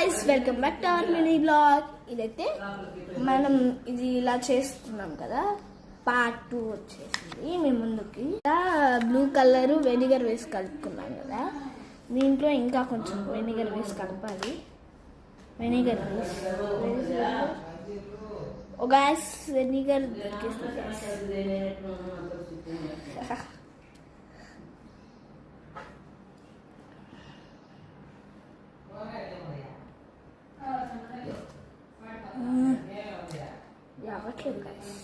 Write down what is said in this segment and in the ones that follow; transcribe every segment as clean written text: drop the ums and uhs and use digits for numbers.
guys, welcome back to our mini vlog. ఇదైతే మనం ఇది ఇలా చేస్తున్నాం కదా, పార్ట్ 2 వచ్చేసింది మీ ముందుకి. బ్లూ కలర్ వెనిగర్ వేసి కలుపుకున్నాం కదా, దీంట్లో ఇంకా కొంచెం వెనిగర్ వేసి కలపాలి. వెనిగర్ వేసి ఓ గాయ్స్, వెనిగర్ రావట్లేదు గాయ్స్.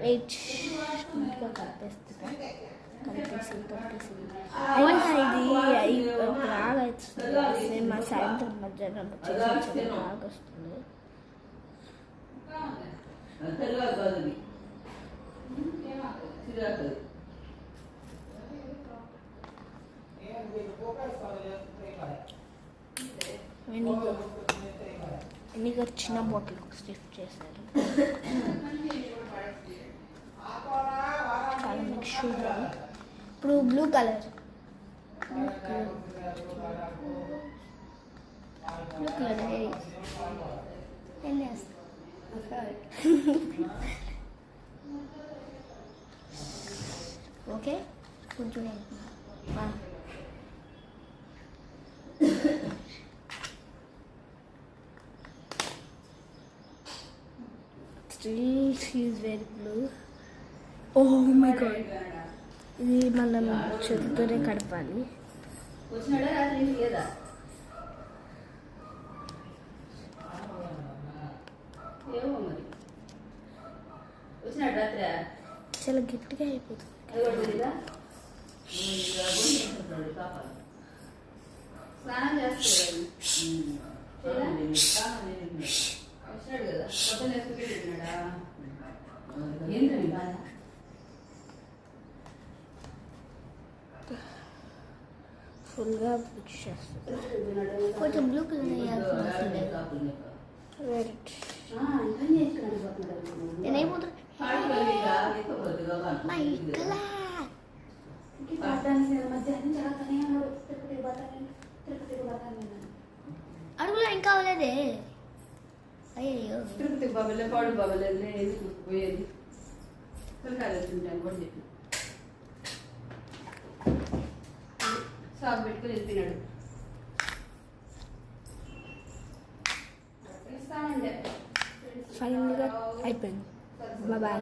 వెయిట్, ఇంకా కలిపేస్తున్నా. కలిపేసి అయినా ఇది బాగా వస్తుంది. మా సాయంత్రం మధ్యాహ్నం వచ్చేసి బాగా వస్తుంది. వెనిగర్ చిన్న బాటిల్ స్టిఫ్ చేశారు. చాలా మిక్స్ చేయాలి. ఇప్పుడు బ్లూ కలర్ ఓకే, కొంచెం still she is very blue. Oh my god, ఇది మనం చేతితోనే కడపాలి. చాలా గట్టిగా అయిపోతుంది. ఫుల్గా మిక్స్ చేస్తుంది. కొంచెం బ్లూ కలర్ నేనేమవుతుంది అడుగులో ఇంకా అవ్వలేదే. అయ్యో, తిరుపతి బాబులే పాడు బాబులే పోయేది కూడా చెప్పి సాగు పెట్టుకుని వెళ్ళిపోయినాడు. ఫైనల్గా అయిపోయింది. బాయ్.